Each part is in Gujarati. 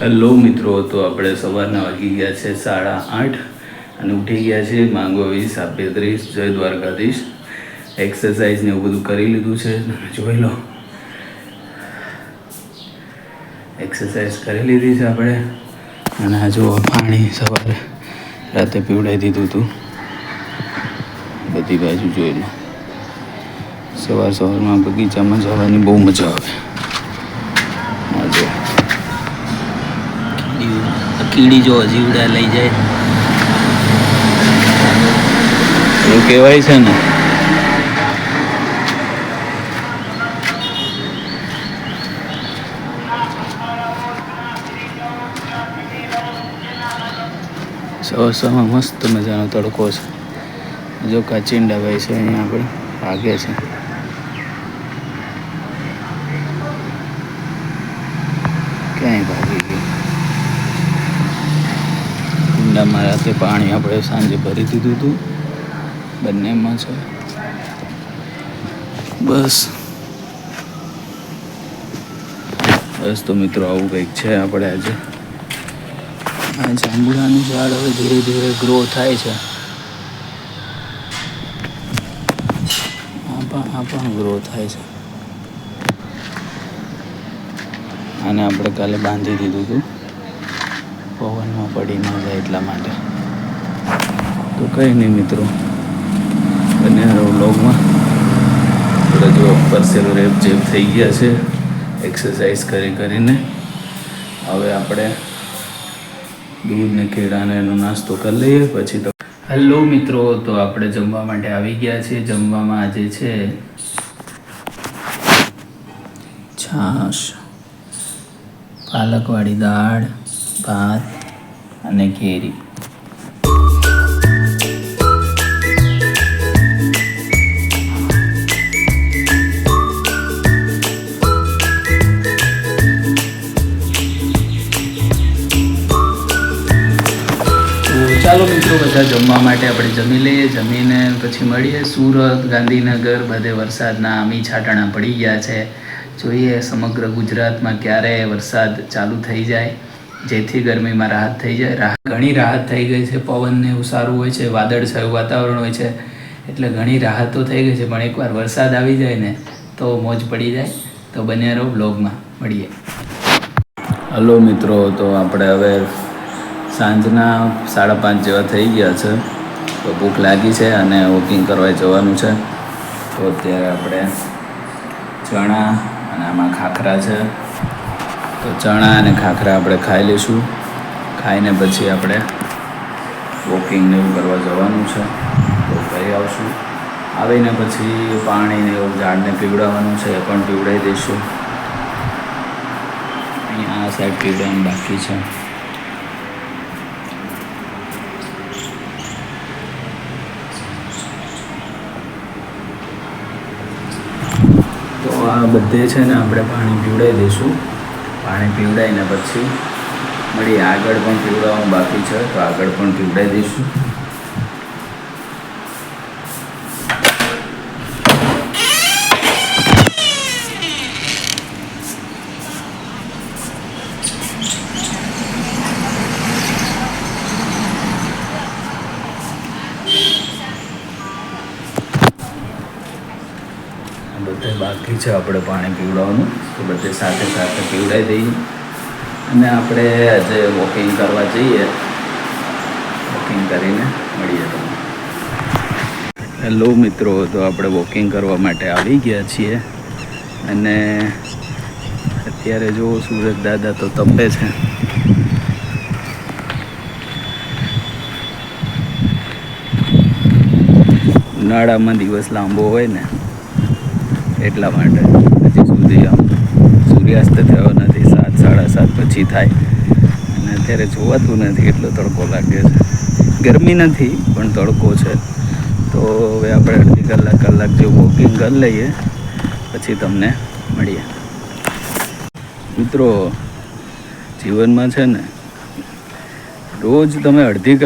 હેલો મિત્રો, તો આપણે સવારના વાગી ગયા છે 8:30 અને ઉઠી ગયા છે માંગો 20:35. જય દ્વારકાધીશ. એક્સરસાઇઝ ને એવું બધું કરી લીધું છે, જોઈ લો. એક્સરસાઇઝ કરી લીધી છે આપણે. અને આ જો પાણી સવારે રાતે પીવડાવી દીધું હતું, બધી બાજુ જોઈ લો. સવારમાં બગીચામાં જવાની બહુ મજા આવે. કીડી જો જીવડા લઈ જાય એવું કહેવાય છે ને. સવારમાં મસ્ત મજાનો તડકો છે. જો કાચિંડા ભાઈ છે અહીંયા આપણે ભાગે છે. ક્યાંય ભાગી ગયું. કુંડામાં રાતે પાણી આપણે સાંજે ભરી દીધું હતું, બંનેમાં છે. બસ તો મિત્રો આવું કંઈક છે આપણે આજે. આ જાંબુડાનું ઝાડ હવે ધીરે ધીરે ગ્રો થાય છે. આ પણ ગ્રો થાય છે. આને આપણે કાલે બાંધી દીધું હતું, પવનમાં પડી ન જાય એટલા માટે. તો કંઈ નહીં મિત્રો, બને વ્લોગમાં. આપણે જો પરસેલો રેપ જેપ થઈ ગયા છે એક્સરસાઇઝ કરીને. હવે આપણે દૂધ ને કેળાને એનો નાસ્તો કરી લઈએ પછી તો. હેલો મિત્રો, તો આપણે જમવા માટે આવી ગયા છીએ. જમવામાં આજે છે છાશ, પાલકવાળી દાળ, ભાત અને કેરી. ચાલો મિત્રો, બધા જમવા માટે આપણે જમી લઈએ. જમીને પછી મળીએ. સુરત, ગાંધીનગર બધે વરસાદના આમી છાંટણા પડી ગયા છે. જોઈએ સમગ્ર ગુજરાતમાં ક્યારે વરસાદ ચાલુ થઈ જાય, જેથી ગરમીમાં રાહત થઈ જાય. ઘણી રાહત થઈ ગઈ છે. પવનને એવું સારું હોય છે, વાદળછાયું વાતાવરણ હોય છે, એટલે ઘણી રાહત તો થઈ ગઈ છે. પણ એકવાર વરસાદ આવી જાય ને તો મોજ પડી જાય. તો બન્યા રહો બ્લોગમાં, મળીએ. હલો મિત્રો, તો આપણે હવે સાંજના 5:30 જેવા થઈ ગયા છે. તો ભૂખ લાગી છે અને વોકિંગ કરવા જવાનું છે. તો અત્યારે આપણે ચણા અને આમાં ખાખરા છે, તો ચણા અને ખાખરા આપણે ખાઈ લઈશું. ખાઈને પછી આપણે વોકિંગ ને એવું કરવા જવાનું છે. તો કરી આવશું. આવીને પછી પાણીને એવું ઝાડને પીવડાવવાનું છે, એ પણ પીવડાવી દઈશું. અહીંયા આ સાઈડ પીવડાવવાનું બાકી છે. આ બધે છે ને આપણે પાણી પીવડાવી દઈશું. પાણી પીવડાવીને પછી મળીએ. આગળ પણ પીવડાવવાનું બાકી છે, તો આગળ પણ પીવડાવી દઈશું. બધે બાકી છે આપણે પાણી પીવડાવવાનું, તો બધે સાથે સાથે પીવડાવી દઈએ. અને આપણે આજે વોકિંગ કરવા જઈએ. વોકિંગ કરીને મળીએ તમને. હેલો મિત્રો, તો આપણે વોકિંગ કરવા માટે આવી ગયા છીએ. અને અત્યારે જો સુરજ દાદા તો તપે છે. ઉનાળામાં દિવસ લાંબો હોય ને એટલા માટે. હજી સુધી આમ સૂર્યાસ્ત થયો નથી. 7-7:30 પછી થાય અને અત્યારે જોવાતું નથી, એટલો તડકો લાગે છે. ગરમી નથી પણ તડકો છે. તો હવે આપણે અડધી કલાક જેવું વોકિંગ કરી લઈએ, પછી તમને મળીએ. મિત્રો, જીવનમાં છે ને રોજ તમે અડધી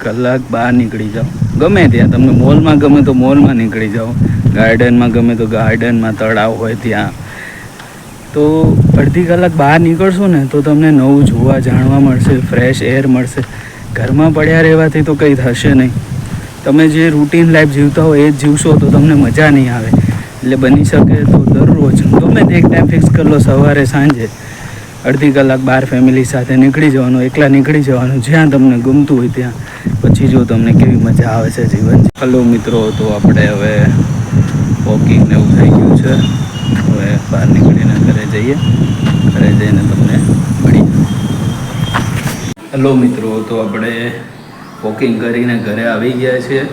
કલાક બહાર નીકળી જાઓ. ગમે ત્યાં, તમને મોલમાં ગમે તો મોલમાં નીકળી જાઓ, ગાર્ડનમાં ગમે તો ગાર્ડનમાં, તળાવ હોય ત્યાં. તો અડધી કલાક બહાર નીકળશો ને તો તમને નવું જોવા જાણવા મળશે, ફ્રેશ એર મળશે. ઘરમાં પડ્યા રહેવાથી તો કંઈ થશે નહીં. તમે જે રૂટીન લાઈફ જીવતા હો એ જ જીવશો તો તમને મજા નહીં આવે. એટલે બની શકે તો દરરોજ ગમે તે એક ટાઈમ ફિક્સ કરી લો, સવારે સાંજે અડધી કલાક બહાર ફેમિલી સાથે નીકળી જવાનું, એકલા નીકળી જવાનું, જ્યાં તમને ગમતું હોય ત્યાં. પછી જો તમને કેવી મજા આવે છે જીવન. હલો મિત્રો, તો આપણે હવે વોકિંગ ને એવું થઈ ગયું છે. હવે બહાર નીકળીને ઘરે જઈએ. ઘરે જઈને તમને મળી. હલો મિત્રો, તો આપણે વોકિંગ કરીને ઘરે આવી ગયા છીએ.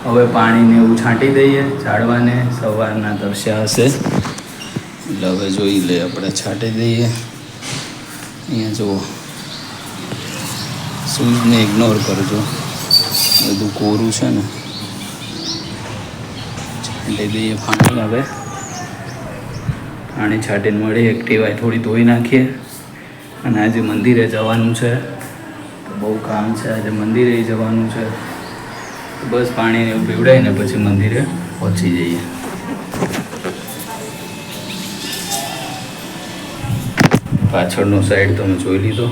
હવે પાણીને એવું છાંટી દઈએ ઝાડવાને. સવારના તરસ્યા હશે એટલે હવે જોઈ લે આપણે છાંટી દઈએ. અહીંયા જુઓ, સૂરજને ઇગ્નોર કરજો, બધું કોરું છે ને. છાંટી દઈએ પાણી. હવે પાણી છાંટીને મળી. એક્ટિવા થોડી ધોઈ નાખીએ. અને આજે મંદિરે જવાનું છે, તો બહુ કામ છે આજે. મંદિરે જવાનું છે, બસ પાણીને એવું પીવડાવીને પછી મંદિરે પહોંચી જઈએ. પાછળનો સાઈડ તમે જોઈ લીધો.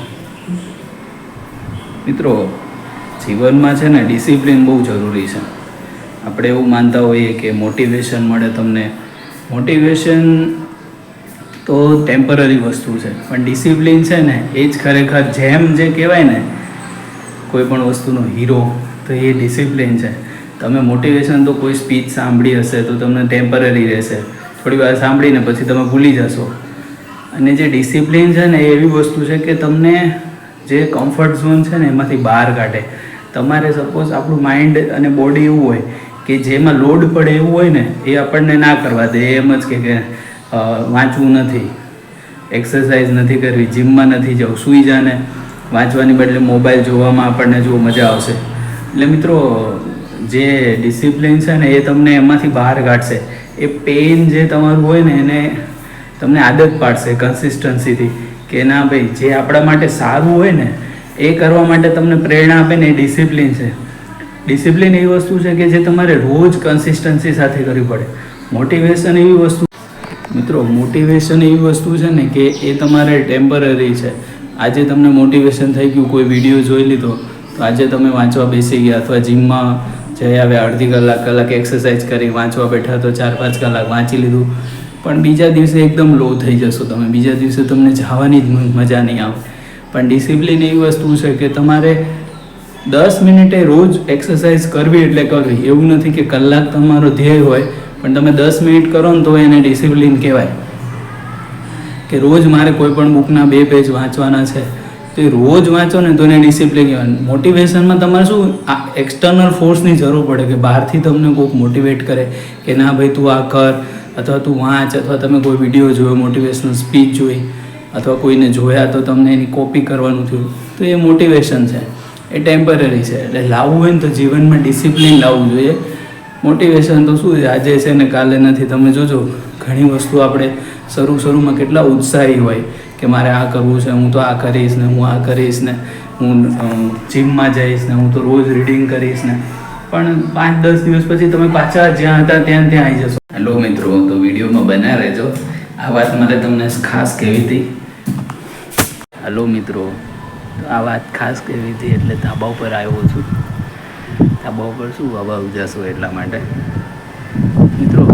મિત્રો, જીવનમાં છે ને ડિસિપ્લિન બહુ જરૂરી છે. આપણે એવું માનતા હોઈએ કે મોટિવેશન મળે તમને. મોટિવેશન તો ટેમ્પરરી વસ્તુ છે, પણ ડિસિપ્લિન છે ને એ જ ખરેખર જેમ જે કહેવાય ને કોઈ પણ વસ્તુનો હીરો, તો એ ડિસિપ્લિન છે. તમે મોટિવેશન તો કોઈ સ્પીચ સાંભળી હશે તો તમને ટેમ્પરરી રહેશે, થોડી વાર સાંભળીને પછી તમે ભૂલી જશો. અને જે ડિસિપ્લિન છે ને એ એવી વસ્તુ છે કે તમને જે કમ્ફર્ટ ઝોન છે ને એમાંથી બહાર કાઢે. તમારે સપોઝ આપણું માઇન્ડ અને બોડી એવું હોય કે જેમાં લોડ પડે એવું હોય ને એ આપણને ના કરવા દે. એમ જ કે વાંચવું નથી, એક્સરસાઇઝ નથી કરવી, જીમમાં નથી જવું, સૂઈ જાને. વાંચવાની બદલે મોબાઈલ જોવામાં આપણને જો મજા આવશે. એટલે મિત્રો, જે ડિસિપ્લિન છે ને એ તમને એમાંથી બહાર કાઢશે. એ પેઇન જે તમારું હોય ને એને તમને આદત પાડશે કન્સિસ્ટન્સીથી કે ના ભાઈ, જે આપણા માટે સારું હોય ને એ કરવા માટે તમને પ્રેરણા આપે ને એ ડિસિપ્લિન છે. ડિસિપ્લિન એવી વસ્તુ છે કે જે તમારે રોજ કન્સિસ્ટન્સી સાથે કરવી પડે. મોટિવેશન એવી વસ્તુ મિત્રો, મોટિવેશન એવી વસ્તુ છે ને કે એ તમારે ટેમ્પરરી છે. આજે તમને મોટિવેશન થઈ ગયું, કોઈ વિડીયો જોઈ લીધો તો આજે તમે વાંચવા બેસી ગયા, અથવા જીમમાં જઈ આવ્યા, અડધી કલાક એક્સરસાઇઝ કરી, વાંચવા બેઠા તો 4-5 કલાક વાંચી લીધું, પણ બીજા દિવસે એકદમ લો થઈ જશો તમે. બીજા દિવસે તમને જવાની જ મજા નહીં આવે. પણ ડિસિપ્લિન એવી વસ્તુ છે કે તમારે 10 મિનિટે રોજ એક્સરસાઇઝ કરવી એટલે કરવી. એવું નથી કે કલાક તમારો ધ્યેય હોય, પણ તમે 10 મિનિટ કરો ને તો એને ડિસિપ્લિન કહેવાય. કે રોજ મારે કોઈ પણ બુકના 2 પેજ વાંચવાના છે તો એ રોજ વાંચો ને તો એને ડિસિપ્લિન કહેવાય. મોટિવેશનમાં તમારે શું એક્સટર્નલ ફોર્સની જરૂર પડે કે બહારથી તમને કોઈક મોટિવેટ કરે કે ના ભાઈ તું આ કર, અથવા તું વાંચ, અથવા તમે કોઈ વિડીયો જોયો, મોટિવેશનલ સ્પીચ જોઈ, અથવા કોઈને જોયા તો તમને એની કોપી કરવાનું થયું, તો એ મોટિવેશન છે. એ ટેમ્પરરી છે. એટલે લાવવું હોય ને તો જીવનમાં ડિસિપ્લિન લાવવું જોઈએ. મોટિવેશન તો શું છે, આજે છે ને કાલે નથી. તમે જોજો ઘણી વસ્તુ આપણે શરૂમાં કેટલા ઉત્સાહી હોય કે મારે આ કરવું છે, હું તો આ કરીશ ને, હું આ કરીશ ને, હું જીમમાં જઈશ ને, હું તો રોજ રીડિંગ કરીશ ને. પણ 5-10 દિવસ પછી તમે પાછા જ્યાં હતા ત્યાં આવી જશો. હેલો મિત્રો, તો વિડીયોમાં બન્યા રહેજો. આ વાત મારે તમને ખાસ કહેવી હતી. હેલો મિત્રો, તો આ વાત ખાસ કહેવી હતી એટલે ધાબા ઉપર આવ્યો છું. ધાબા ઉપર શું હવા ઉજાશો એટલા માટે. મિત્રો,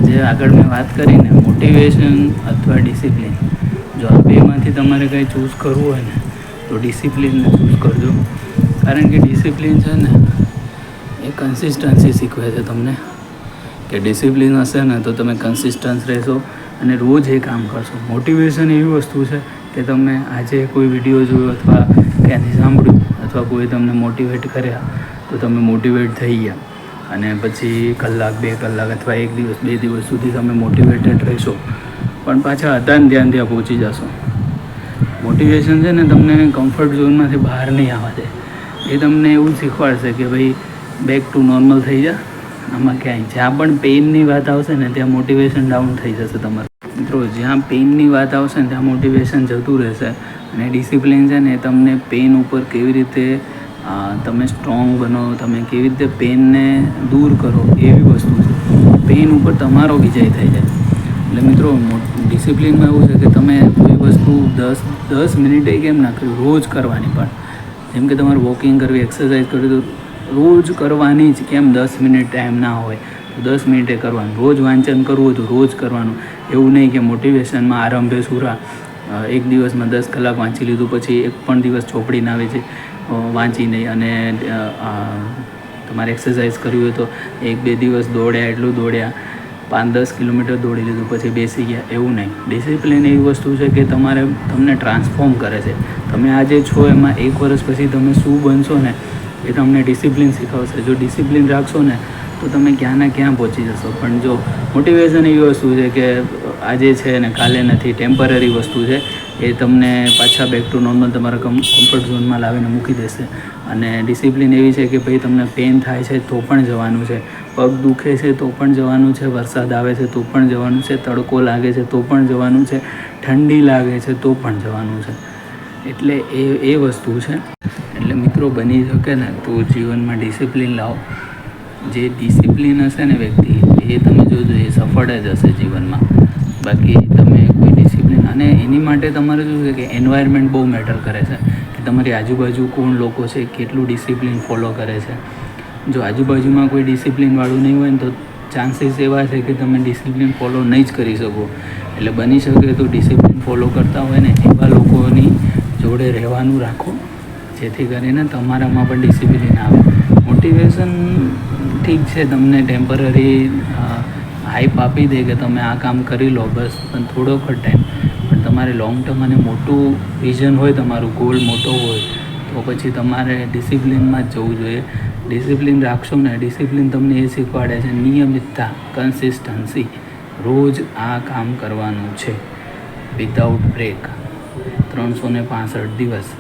જે આગળ મેં વાત કરીને મોટિવેશન અથવા ડિસિપ્લિન, જો આ બેમાંથી તમારે કંઈ ચૂઝ કરવું હોય ને તો ડિસિપ્લિનને ચૂઝ કરજો. કારણ કે ડિસિપ્લિન છે ને એ કન્સિસ્ટન્સી શીખવે છે તમને. કે ડિસિપ્લિન હશે ને તો તમે કન્સિસ્ટન્સ રહેશો અને રોજ એ કામ કરશો. મોટિવેશન એવી વસ્તુ છે કે તમે આજે કોઈ વિડીયો જોયો અથવા ક્યાંથી સાંભળ્યું અથવા કોઈ તમને મોટિવેટ કર્યા તો તમે મોટિવેટ થઈ ગયા, અને પછી કલાક 2 કલાક અથવા 1 દિવસ 2 દિવસ સુધી તમે મોટિવેટેડ રહેશો, પણ પાછા હતા ને ત્યાં પહોંચી જશો. મોટિવેશન છે ને તમને કમ્ફર્ટ ઝોનમાંથી બહાર નહીં આવવા દે. એ તમને એવું શીખવાડશે કે ભાઈ બેક ટુ નોર્મલ થઈ જા. આમાં ક્યાંય જ્યાં પણ પેઇનની વાત આવશે ને ત્યાં મોટિવેશન ડાઉન થઈ જશે તમારું. મિત્રો, જ્યાં પેઇનની વાત આવશે ને ત્યાં મોટિવેશન જતું રહેશે. અને ડિસિપ્લિન છે ને તમને પેઇન ઉપર કેવી રીતે તમે સ્ટ્રોંગ બનો, તમે કેવી રીતે પેઇનને દૂર કરો એવી વસ્તુ છે. પેઇન ઉપર તમારો વિજય થઈ જાય. એટલે મિત્રો ડિસિપ્લિનમાં એવું છે કે તમે કોઈ વસ્તુ 10 મિનિટે કેમ ના કરવી, રોજ કરવાની. પણ જેમ કે તમારે વોકિંગ કરવી, એક્સરસાઇઝ કરવી તો રોજ કરવાની જ. કેમ 10 મિનિટ ટાઈમ ના હોય તો 10 મિનિટે કરવાનું. રોજ વાંચન કરવું હોય તો રોજ કરવાનું. એવું નહીં કે મોટિવેશનમાં આરંભે સુરા, એક દિવસમાં 10 કલાક વાંચી લીધું પછી એક પણ દિવસ ચોપડીને આવે છે વાંચી નહીં. અને તમારે એક્સરસાઇઝ કરવી હોય તો 1-2 દિવસ દોડ્યા, એટલું દોડ્યા, 5-10 કિલોમીટર દોડી લીધું પછી બેસી ગયા, એવું નહીં. ડિસિપ્લિન એવી વસ્તુ છે કે તમને ટ્રાન્સફોર્મ કરે છે. તમે આજે છો એમાં 1 વર્ષ પછી તમે શું બનશો ને એ તમને ડિસિપ્લિન શીખવશે. જો ડિસિપ્લિન રાખશો ને તો તમે ક્યાં ના ક્યાં પહોંચી જશો. પણ જો મોટિવેશન એવી વસ્તુ છે કે આજે છે ને કાલે નથી, ટેમ્પરરી વસ્તુ છે. એ તમને પાછા બેક ટુ નોર્મલ તમારા કમ્ફર્ટ ઝોનમાં લાવીને મૂકી દેશે. અને ડિસિપ્લિન એવી છે કે ભાઈ તમને પેઇન થાય છે તો પણ જવાનું છે, પગ દુખે છે તો પણ જવાનું છે, વરસાદ આવે છે તો પણ જવાનું છે, તડકો લાગે છે તો પણ જવાનું છે, ઠંડી લાગે છે તો પણ જવાનું છે. એટલે એ વસ્તુ છે. એટલે મિત્રો બની શકે ને તો જીવનમાં ડિસિપ્લિન લાવો. જે ડિસિપ્લિન હશે ને વ્યક્તિ, એ તમે જોજો એ સફળ જ હશે જીવનમાં. બાકી તમે કોઈ ડિસિપ્લિન, અને એની માટે તમારે શું છે કે એન્વાયરમેન્ટ બહુ મેટર કરે છે કે તમારી આજુબાજુ કોણ લોકો છે, કેટલું ડિસિપ્લિન ફોલો કરે છે. જો આજુબાજુમાં કોઈ ડિસિપ્લિનવાળું નહીં હોય ને તો ચાન્સીસ એવા છે કે તમે ડિસિપ્લિન ફોલો નહીં જ કરી શકો. એટલે બની શકે તો ડિસિપ્લિન ફોલો કરતા હોય ને એવા લોકોની જોડે રહેવાનું રાખો, જેથી કરીને તમારામાં પણ ડિસિપ્લિન આવે. મોટિવેશન ઠીક છે, તમને ટેમ્પરરી હાઈપ આપી દે કે તમે આ કામ કરી લો બસ, પણ થોડોક જ ટાઈમ. પણ તમારે લોંગ ટર્મ અને મોટું વિઝન હોય, તમારું ગોલ મોટો હોય તો પછી તમારે ડિસિપ્લિનમાં જ જવું જોઈએ. ડિસિપ્લિન રાખશો ને, ડિસિપ્લિન તમને એ શીખવાડે છે નિયમિતતા, કન્સિસ્ટન્સી. રોજ આ કામ કરવાનું છે વિધાઉટ બ્રેક, 365 દિવસ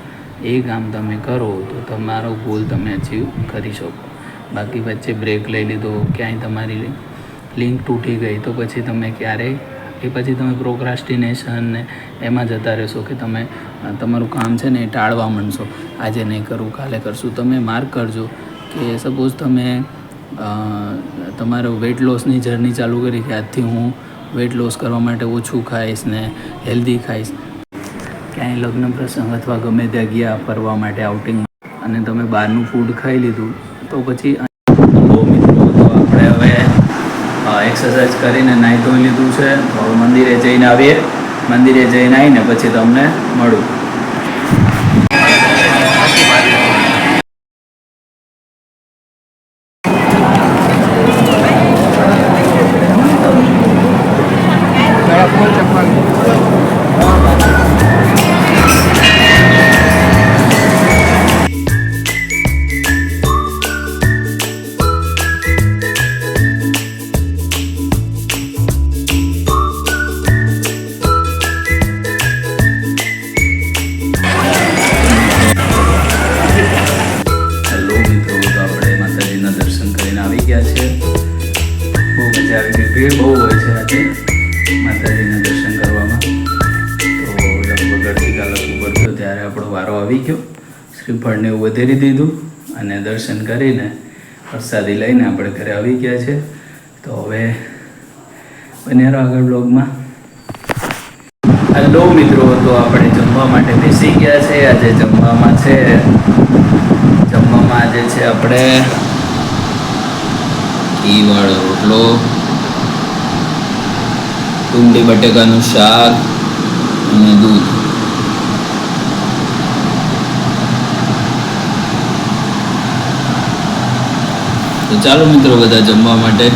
એ કામ તમે કરો તો તમારો ગોલ તમે અચીવ કરી શકો. બાકી વચ્ચે બ્રેક લઈ લીધો, ક્યાંય તમારી લિંક તૂટી ગઈ તો પછી તમે ક્યારેય પછી તમે પ્રોક્રાસ્ટિનેશન ને એમાં જતા રહેશો કે તમે તમારું કામ છે ને એ ટાળવા માંડશો. આજે નહીં કરું, કાલે કરશું. તમે માર્ક કરજો કે સપોઝ તમે તમારો વેઇટ લોસની જર્ની ચાલુ કરી કે આજથી હું વેઇટ લોસ કરવા માટે ઓછું ખાઈશ ને હેલ્ધી ખાઈશ. ક્યાંય લગ્ન પ્રસંગ અથવા ગમે ત્યાં ગયા ફરવા માટે આઉટિંગ, અને તમે બહારનું ફૂડ ખાઈ લીધું તો પછી મિત્રો તો આપણે હવે એક્સરસાઇઝ કરીને નાહી ધોઈ લીધું છે. તો મંદિરે જઈને આવીએ. મંદિરે જઈને આવીને પછી તમને મળું. ભીડ બહુ હોય છે આજે માતાજીના દર્શન કરવામાં. તો લગભગ અડધી કલાક ઉપર થયો ત્યારે આપણો વારો આવી ગયો. શ્રીફળને એવું વધેરી દીધું અને દર્શન કરીને પ્રસાદી લઈને આપણે ઘરે આવી ગયા છે. તો હવે બન્યા રહો આગળ બ્લોગમાં. હેલો મિત્રો, તો આપણે જમવા માટે બેસી ગયા છે. આજે જમવામાં છે આપણે ઘીવાળો રોટલો, ડુંગળી બટેકાનું શાક અને દૂધ. તો ચાલો મિત્રો બધા જમવા માટે